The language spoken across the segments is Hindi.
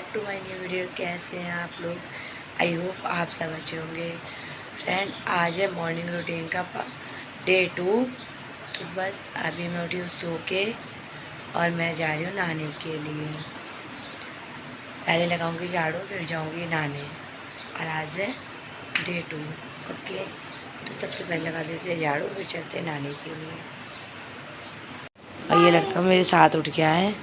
Back to my new video. कैसे हैं आप लोग? आई होप आप सब अच्छे होंगे। फ्रेंड, आज है मॉर्निंग रूटीन का डे 2। तो बस अभी मैं उठी हूँ सो के और मैं जा रही हूँ नहाने के लिए। पहले लगाऊंगी झाड़ू, फिर जाऊंगी नहाने। और आज है डे 2। ओके, तो सबसे पहले लगा देते हैं झाड़ू, फिर चलते हैं नहाने के लिए। और ये लड़का मेरे साथ उठ गया है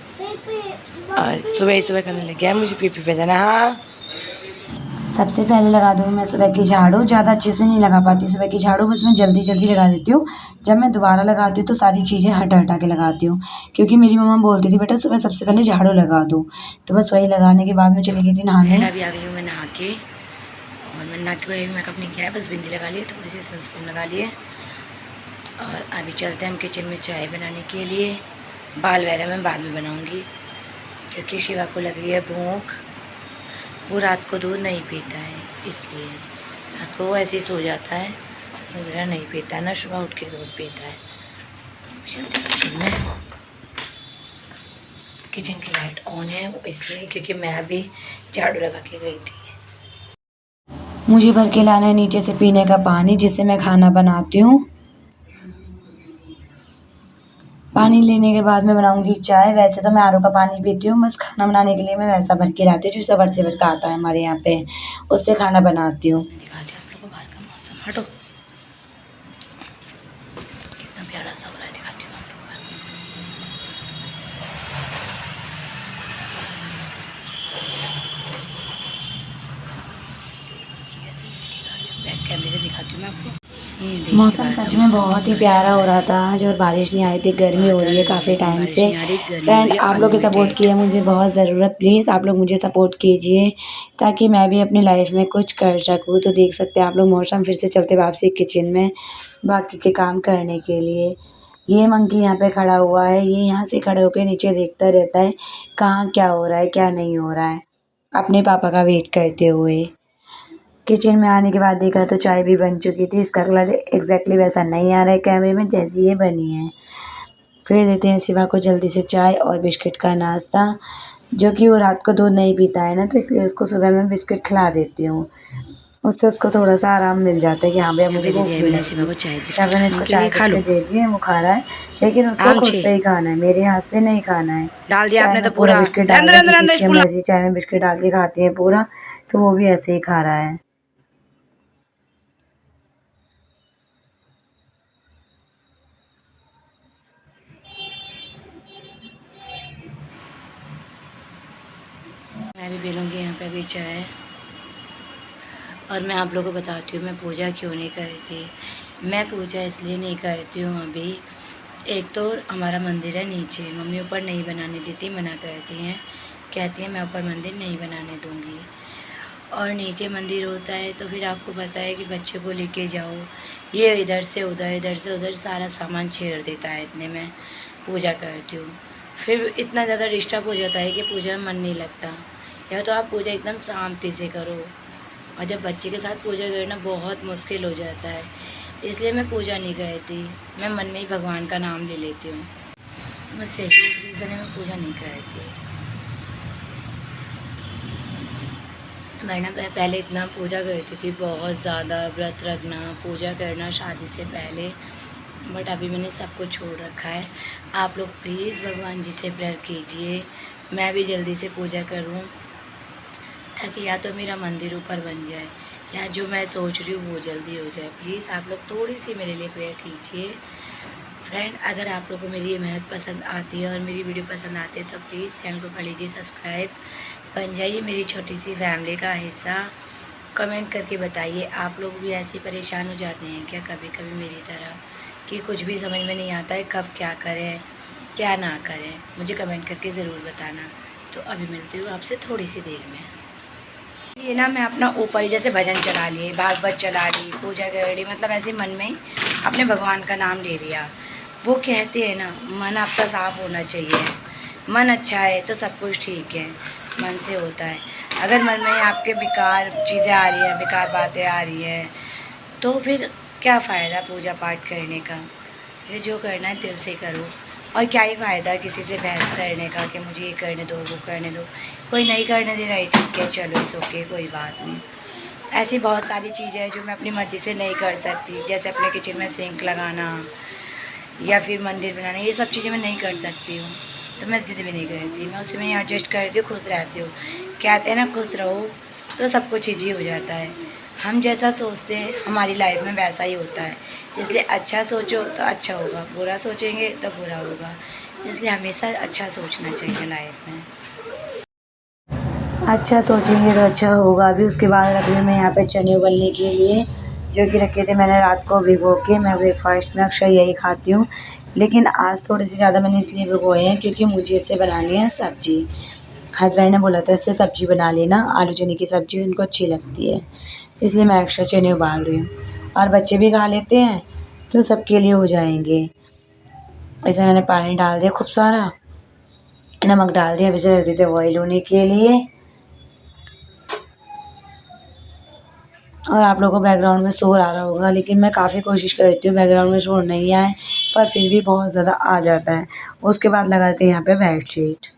और सुबह ही सुबह करने लग गया है मुझे पी पे देना। हाँ, सबसे पहले लगा दूँ मैं सुबह की झाड़ू। ज़्यादा अच्छे से नहीं लगा पाती सुबह की झाड़ू, बस मैं जल्दी जल्दी लगा देती हूँ। जब मैं दोबारा लगाती हूँ तो सारी चीज़ें हटा हटा के लगाती हूँ, क्योंकि मेरी मम्मा बोलती थी बेटा सुबह सबसे पहले झाड़ू लगा दो। तो बस वही लगाने के बाद मैं चली गई थी नहाने। अभी आ गई हूँ मैं नहा के, और मैं नहा के मेकअप नहीं किया है, बस बिंदी लगा लिए, थोड़ी सी सनस्क्रीन लगा लिए। और अभी चलते हैं हम किचन में चाय बनाने के लिए। बाल वगैरह मैं बाद में बनाऊँगी, क्योंकि शिवा को लग रही है भूख। वो रात को दूध नहीं पीता है, इसलिए रात को वो ऐसे ही सो जाता है, दूध नहीं पीता है, ना सुबह उठ के दूध पीता है। चलते किचन में। किचन की लाइट ऑन है इसलिए, क्योंकि मैं अभी झाड़ू लगा के गई थी। मुझे भर के लाना है नीचे से पीने का पानी, जिससे मैं खाना बनाती हूँ। पानी लेने के बाद मैं बनाऊंगी चाय। वैसे तो मैं आरओ का पानी पीती हूँ, बस खाना बनाने के लिए मैं वैसा भर के लाती हूँ जो सवर से भर का आता है हमारे यहाँ पे, उससे खाना बनाती हूँ। दिखाती हूँ आप लोगों को बाहर का मौसम। हटो, कितना प्यारा सा हो रहा है, दिखाती हूँ आप लोगों को बाहर का मौसम। बैक कैमरे से दिखाती हूँ मैं आपको। मौसम सच में बहुत ही प्यारा हो रहा था आज, और बारिश नहीं आई थी। गर्मी हो रही है काफ़ी टाइम से। फ्रेंड, आप लोग के सपोर्ट की है मुझे बहुत ज़रूरत। प्लीज़ आप लोग मुझे सपोर्ट कीजिए, ताकि मैं भी अपनी लाइफ में कुछ कर सकूँ। तो देख सकते हैं आप लोग मौसम। फिर से चलते वापसी किचन में बाकी के काम करने के लिए। ये मंकी यहाँ पे खड़ा हुआ है, ये यहाँ से खड़े होकर नीचे देखता रहता है कहाँ क्या हो रहा है क्या नहीं हो रहा है, अपने पापा का वेट करते हुए। किचन में आने के बाद देखा तो चाय भी बन चुकी थी। इसका कलर एग्जैक्टली वैसा नहीं आ रहा है कैमरे में जैसी ये बनी है। फिर देते हैं शिवा को जल्दी से चाय और बिस्किट का नाश्ता, जो कि वो रात को दूध नहीं पीता है ना, तो इसलिए उसको सुबह में बिस्किट खिला देती हूँ। उससे उसको थोड़ा सा आराम मिल जाता है कि हाँ भैया मुझे भूख भी लगी। शिवा ने इसको चाय बिस्किट दे दिए, वो खा रहा है, लेकिन उसको खुद से ही खाना है, मेरे हाथ से नहीं खाना है। डाल दिया आपने तो पूरा बिस्किट डाल दिया, जिसकी हम ऐसी चाय में बिस्किट डाल के खाती हैं पूरा, तो वो भी ऐसे ही खा रहा है। मैं भी पी लूँगी यहाँ पे अभी चाय। और मैं आप लोगों को बताती हूँ मैं पूजा क्यों नहीं करती। मैं पूजा इसलिए नहीं करती हूँ अभी। एक तो हमारा मंदिर है नीचे, मम्मी ऊपर नहीं बनाने देती, मना करती हैं, कहती हैं मैं ऊपर मंदिर नहीं बनाने दूँगी। और नीचे मंदिर होता है तो फिर आपको पता है कि बच्चे को लेके जाओ, ये इधर से उधर सारा सामान छेड़ देता है, इतने में पूजा करती हूँ। फिर इतना ज़्यादा डिस्टर्ब हो जाता है कि पूजा में मन नहीं लगता। या तो आप पूजा एकदम शांति से करो, और जब बच्चे के साथ पूजा करना बहुत मुश्किल हो जाता है, इसलिए मैं पूजा नहीं करती। मैं मन में ही भगवान का नाम ले लेती हूँ, बस यही एक रीज़न है मैं पूजा नहीं करती। वरना मैं पहले इतना पूजा करती थी, बहुत ज़्यादा व्रत रखना, पूजा करना शादी से पहले। बट अभी मैंने सब कुछ छोड़ रखा है। आप लोग प्लीज़ भगवान जी से प्रेयर कीजिए, मैं भी जल्दी से पूजा करूं, ताकि या तो मेरा मंदिर ऊपर बन जाए, या जो मैं सोच रही हूँ वो जल्दी हो जाए। प्लीज़ आप लोग थोड़ी सी मेरे लिए प्रेयर कीजिए। फ्रेंड, अगर आप लोगों को मेरी ये मेहनत पसंद आती है और मेरी वीडियो पसंद आती है, तो प्लीज़ चैनल को कर लीजिए सब्सक्राइब, बन जाइए मेरी छोटी सी फैमिली का हिस्सा। कमेंट करके बताइए, आप लोग भी ऐसे परेशान हो जाते हैं क्या कभी कभी मेरी तरह, कि कुछ भी समझ में नहीं आता है कब क्या करें क्या ना करें? मुझे कमेंट करके ज़रूर बताना। तो अभी मिलती हूँ आपसे थोड़ी सी देर में। ये ना मैं अपना ऊपर ही जैसे भजन चला लिए, भागवत चला ली, पूजा कर रही, मतलब ऐसे मन में ही अपने भगवान का नाम ले लिया। वो कहते हैं ना, मन आपका साफ होना चाहिए। मन अच्छा है तो सब कुछ ठीक है, मन से होता है। अगर मन में आपके बेकार चीज़ें आ रही हैं, बेकार बातें आ रही हैं, तो फिर क्या फ़ायदा पूजा पाठ करने का? ये जो करना है दिल से करो, और क्या ही फ़ायदा किसी से बहस करने का कि मुझे ये करने दो वो करने दो। कोई नहीं करने दे रहा है, ठीक है चलो इट्स ओके, कोई बात नहीं। ऐसी बहुत सारी चीज़ें हैं जो मैं अपनी मर्ज़ी से नहीं कर सकती, जैसे अपने किचन में सिंक लगाना या फिर मंदिर बनाना, ये सब चीज़ें मैं नहीं कर सकती हूँ। तो मैं ज़िद भी नहीं करती, मैं उसी में ही एडजस्ट करती हूँ, खुश रहती हूँ। कहते हैं ना खुश रहो तो सब कुछ ईजी हो जाता है। हम जैसा सोचते हैं हमारी लाइफ में वैसा ही होता है। इसलिए अच्छा सोचो तो अच्छा होगा, बुरा सोचेंगे तो बुरा होगा। इसलिए हमेशा अच्छा सोचना चाहिए लाइफ में। अच्छा सोचेंगे तो अच्छा होगा। अभी उसके बाद रख रही हूँ मैं यहाँ पे चने उबलने के लिए, जो कि रखे थे मैंने रात को भिगो के। मैं ब्रेकफास्ट में अक्सर यही खाती हूँ, लेकिन आज थोड़े से ज़्यादा मैंने इसलिए भिगोए हैं क्योंकि मुझे इससे बनानी है सब्ज़ी। हस्बैंड ने बोला था इससे सब्ज़ी बना लेना, आलू चने की सब्ज़ी उनको अच्छी लगती है, इसलिए मैं एक्स्ट्रा चने उबाल रही हूँ। और बच्चे भी खा लेते हैं तो सबके लिए हो जाएंगे। इसमें मैंने पानी डाल दिया खूब सारा, नमक डाल दिया। अब इसे रख देते बॉयल होने के लिए। और आप लोगों को बैकग्राउंड में शोर आ रहा होगा, लेकिन मैं काफ़ी कोशिश करती हूँ बैकग्राउंड में शोर नहीं आए, पर फिर भी बहुत ज़्यादा आ जाता है। उसके बाद लगाते हैं यहाँ पे बेडशीट।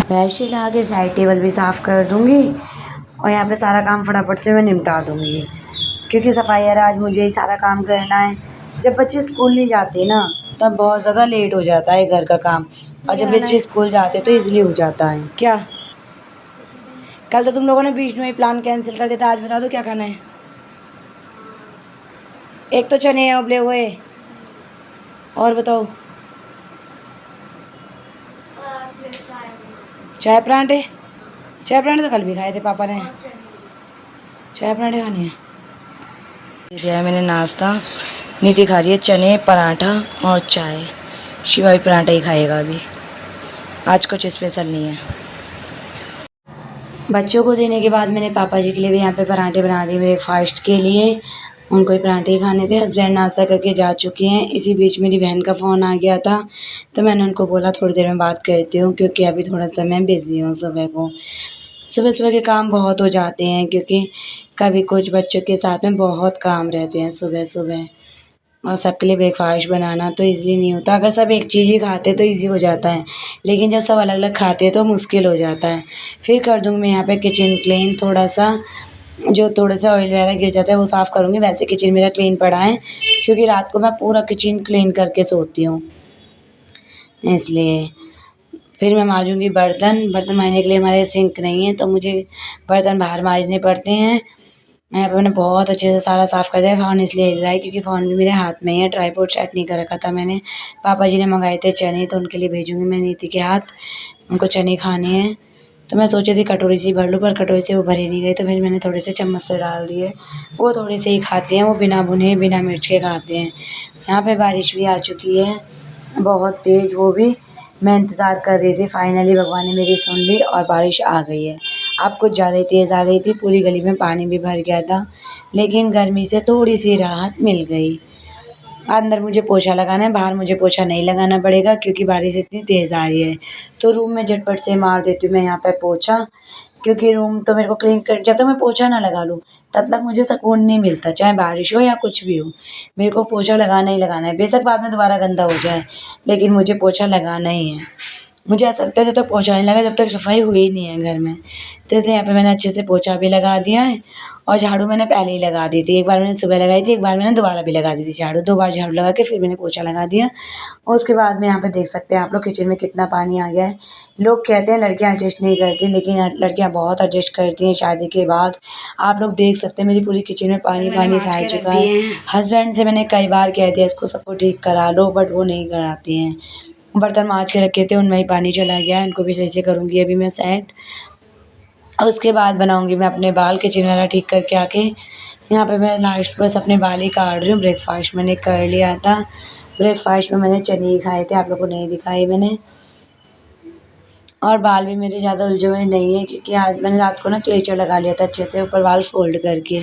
बेडशीट लगा के साइड टेबल भी साफ़ कर दूँगी और यहाँ पे सारा काम फटाफट से मैं निपटा दूँगी, क्योंकि सफाई यार आज मुझे ही सारा काम करना है। जब बच्चे स्कूल नहीं जाते ना तब बहुत ज़्यादा लेट हो जाता है घर का काम, और जब बच्चे स्कूल जाते तो ईज़िली हो जाता है। क्या कल तो तुम लोगों ने बीच में ही प्लान कैंसिल कर दिया था, आज बता दो क्या खाना है। एक तो चने हैं उबले हुए, और बताओ। चाय परांठे, चाय परांठे तो कल भी खाए थे पापा ने। चाय परांठे खाने हैं। दिया है मैंने नाश्ता। नीति खा रही है चने, पराठा और चाय। शिवा भी पराठा ही खाएगा अभी, आज कुछ स्पेशल नहीं है। बच्चों को देने के बाद मैंने पापा जी के लिए भी यहाँ पे पराठे बना दिए ब्रेकफास्ट के लिए। उनको ही पराठे ही खाने थे। हस्बैंड नाश्ता करके जा चुके हैं। इसी बीच मेरी बहन का फ़ोन आ गया था, तो मैंने उनको बोला थोड़ी देर में बात करती हूँ, क्योंकि अभी थोड़ा सा मैं बिज़ी हूँ। सुबह सुबह के काम बहुत हो जाते हैं, क्योंकि कभी कुछ बच्चों के साथ में बहुत काम रहते हैं सुबह सुबह, और सबके लिए ब्रेकफास्ट बनाना तो ईज़िली नहीं होता। अगर सब एक चीज़ ही खाते तो ईज़ी हो जाता है, लेकिन जब सब अलग अलग खाते हैं तो मुश्किल हो जाता है। फिर कर दूँगी मैं यहाँ पे किचन क्लीन, थोड़ा सा जो थोड़ा सा ऑयल वगैरह गिर जाता है वो साफ़ करूँगी। वैसे किचन मेरा क्लीन पड़ा है, क्योंकि रात को मैं पूरा किचन क्लीन करके सोती हूँ, इसलिए। फिर मैं मांजूँगी बर्तन। बर्तन मांजने के लिए हमारे सिंक नहीं है, तो मुझे बर्तन बाहर मांजने पड़ते हैं। यहाँ पे मैंने बहुत अच्छे से सारा साफ़ कर दिया। फ़ोन इसलिए हिल रहा है क्योंकि फ़ोन भी मेरे हाथ में ही है, ट्राइपॉड सेट नहीं कर रखा था मैंने। पापा जी ने मंगाए थे चने, तो उनके लिए भेजूँगी मैं नीति के हाथ, उनको चने खाने हैं। तो मैं सोची थी कटोरी से ही भर लूँ, पर कटोरी से वो भरे नहीं गए, तो फिर मैंने थोड़े से चम्मच से डाल दिए। वो थोड़े से ही खाते हैं, वो बिना भुने बिना मिर्च के खाते हैं। यहाँ पे बारिश भी आ चुकी है, बहुत तेज़ वो भी। मैं इंतज़ार कर रही थी, फाइनली भगवान ने मेरी सुन ली और बारिश आ गई है। अब कुछ ज़्यादा ही तेज़ आ गई थी, पूरी गली में पानी भी भर गया था, लेकिन गर्मी से थोड़ी सी राहत मिल गई। अंदर मुझे पोछा लगाना है, बाहर मुझे पोछा नहीं लगाना पड़ेगा क्योंकि बारिश इतनी तेज़ आ रही है। तो रूम में झटपट से मार देती हूँ मैं यहाँ पे पोछा, क्योंकि रूम तो मेरे को क्लीन कर, जब तक मैं पोछा ना लगा लूँ तब तक मुझे सुकून नहीं मिलता, चाहे बारिश हो या कुछ भी हो। मेरे को पोछा लगाना ही लगाना है, बेशक बाद में दोबारा गंदा हो जाए, लेकिन मुझे पोछा लगाना ही है। मुझे ऐसा लगता है जब तक पोछा नहीं लगा जब तक सफाई हुई नहीं है घर में। तो इसलिए यहाँ पे मैंने अच्छे से पोछा भी लगा दिया है और झाड़ू मैंने पहले ही लगा दी थी। एक बार मैंने सुबह लगाई थी, एक बार मैंने दोबारा भी लगा दी थी झाड़ू। 2 बार झाड़ू लगा के फिर मैंने पोछा लगा दिया और उसके बाद में यहाँ पे देख सकते हैं आप लोग किचन में कितना पानी आ गया है। लोग कहते हैं लड़कियाँ एडजस्ट नहीं करती, लेकिन लड़कियाँ बहुत एडजस्ट करती हैं शादी के बाद। आप लोग देख सकते हैं मेरी पूरी किचन में पानी पानी फैल चुका है। हस्बैंड से मैंने कई बार कह दिया इसको सबको ठीक करा लो, बट वो नहीं कराती हैं। बर्तन मांज के रखे थे उनमें ही पानी चला गया, इनको भी सही से करूँगी अभी मैं सेट। और उसके बाद बनाऊँगी मैं अपने बाल, किचन वाला ठीक करके आके। यहाँ पे मैं लास्ट बस अपने बाल ही काट रही हूँ। ब्रेकफास्ट मैंने कर लिया था। ब्रेकफास्ट में मैंने चने ही खाए थे, आप लोगों को नहीं दिखाए मैंने। और बाल भी मेरे ज़्यादा उलझे हुए नहीं है क्योंकि आज मैंने रात को ना क्लेचर लगा लिया था अच्छे से ऊपर बाल फोल्ड करके।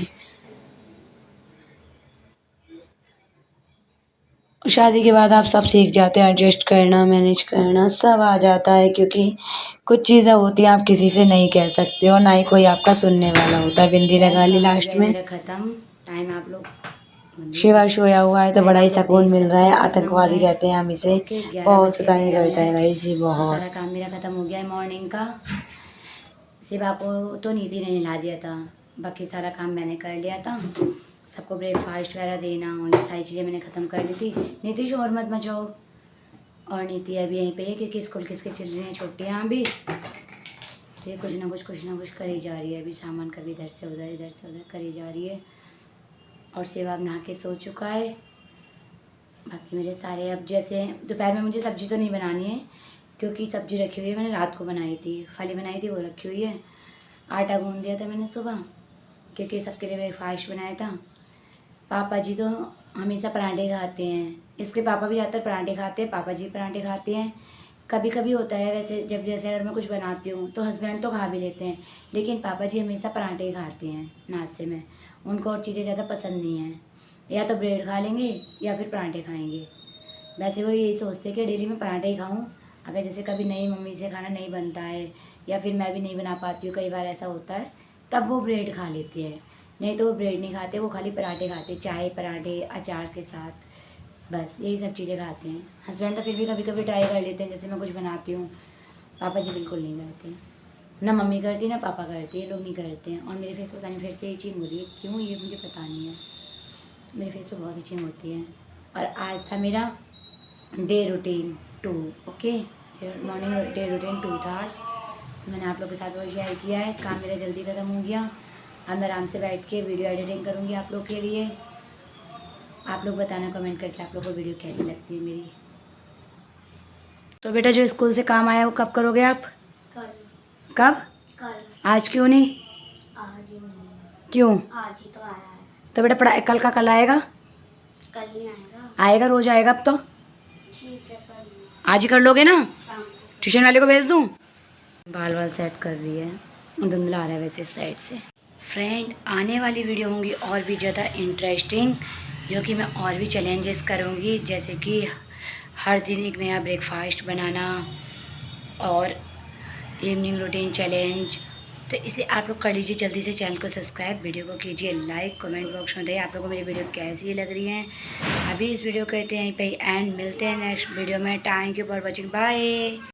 शादी के बाद आप सब सीख जाते हैं, एडजस्ट करना, मैनेज करना सब आ जाता है क्योंकि कुछ चीज़ें होती हैं आप किसी से नहीं कह सकते और ना ही कोई आपका सुनने वाला होता है। बिंदी लगा ली लास्ट में। खत्म टाइम आप लोग। शिवा सोया हुआ है तो बड़ा ही सुकून मिल रहा है। आतंकवादी कहते हैं हम इसे, बहुत शैतानी करता है भाई जी बहुत। सारा काम मेरा खत्म हो गया है मॉर्निंग का। शिवा को तो नीति ने नहला दिया था, बाकी सारा काम मैंने कर लिया था। सबको ब्रेकफास्ट वगैरह देना और ये सारी चीज़ें मैंने ख़त्म कर दी थी। नीति शोर मत मचाओ। और नीति अभी यहीं पे है क्योंकि स्कूल किसके चल रही हैं छुट्टियाँ अभी, तो ये कुछ ना कुछ करी जा रही है। अभी सामान कभी इधर से उधर करी जा रही है। और सेवा अब नहा के सो चुका है। बाकी मेरे सारे अब जैसे दोपहर में मुझे सब्ज़ी तो नहीं बनानी है क्योंकि सब्ज़ी रखी हुई है, मैंने रात को बनाई थी, फली बनाई थी वो रखी हुई है। आटा गूँध दिया था मैंने सुबह क्योंकि सबके लिए ब्रेकफास्ट बनाया था। पापा जी तो हमेशा पराठे खाते हैं, इसके पापा भी ज़्यादातर पराठे खाते हैं, पापा जी पराठे खाते हैं। कभी कभी होता है वैसे जब जैसे अगर मैं कुछ बनाती हूँ तो हस्बैंड तो खा भी लेते हैं, लेकिन पापा जी हमेशा पराठे ही खाते हैं नाश्ते में। उनको और चीज़ें ज़्यादा पसंद नहीं हैं, या तो ब्रेड खा लेंगे या फिर पराठे खाएंगे। वैसे वो यही सोचते हैं कि डेली में पराठे ही खाऊँ। अगर जैसे कभी नई मम्मी से खाना नहीं बनता है या फिर मैं भी नहीं बना पाती हूँ, कई बार ऐसा होता है, तब वो ब्रेड खा लेती है। नहीं तो वो ब्रेड नहीं खाते, वो खाली पराठे खाते, चाय पराठे अचार के साथ, बस यही सब चीज़ें खाते हैं। हस्बैंड तो फिर भी कभी कभी ट्राई कर लेते हैं, जैसे मैं कुछ बनाती हूँ। पापा जी बिल्कुल नहीं करते, ना मम्मी करती ना पापा करते, ये लोग नहीं करते हैं। और मेरे फेस पर पता नहीं फिर से इचिंग हो रही है, क्यों ये मुझे पता नहीं है, मेरे फेस पर बहुत इचिंग होती है। और आज था मेरा day routine 2, okay, morning day routine 2 था आज। मैंने आप लोग के साथ वो शेयर किया है। काम मेरा जल्दी ख़त्म हो गया। अब मैं आराम से बैठ के वीडियो एडिटिंग करूँगी आप लोग के लिए। आप लोग बताना कमेंट करके आप लोग को वीडियो कैसी लगती है मेरी। तो बेटा जो स्कूल से काम आया वो कब करोगे आप? कल। कब? कल। आज क्यों नहीं? आज ही नहीं। क्यों? आज ही तो आया है। तो बेटा पढ़ाई कल का कल आएगा? कल नहीं आएगा। आएगा, रोज आएगा अब तो। ठीक है कल। आज ही कर लोगे ना? ट्यूशन वाले को भेज दूँ? बाल वाल सेट कर रही है, धुंधला आ रहा है वैसे इस साइड से। फ्रेंड आने वाली वीडियो होंगी और भी ज़्यादा इंटरेस्टिंग, जो कि मैं और भी चैलेंजेस करूँगी, जैसे कि हर दिन एक नया ब्रेकफास्ट बनाना और इवनिंग रूटीन चैलेंज। तो इसलिए आप लोग कर लीजिए जल्दी से चैनल को सब्सक्राइब, वीडियो को कीजिए लाइक, कमेंट बॉक्स में बताइए आप लोगों को मेरी वीडियो कैसी लग रही है। अभी इस वीडियो को कहते हैं यहीं पे एंड, मिलते हैं नेक्स्ट वीडियो में। Thank you for watching, bye.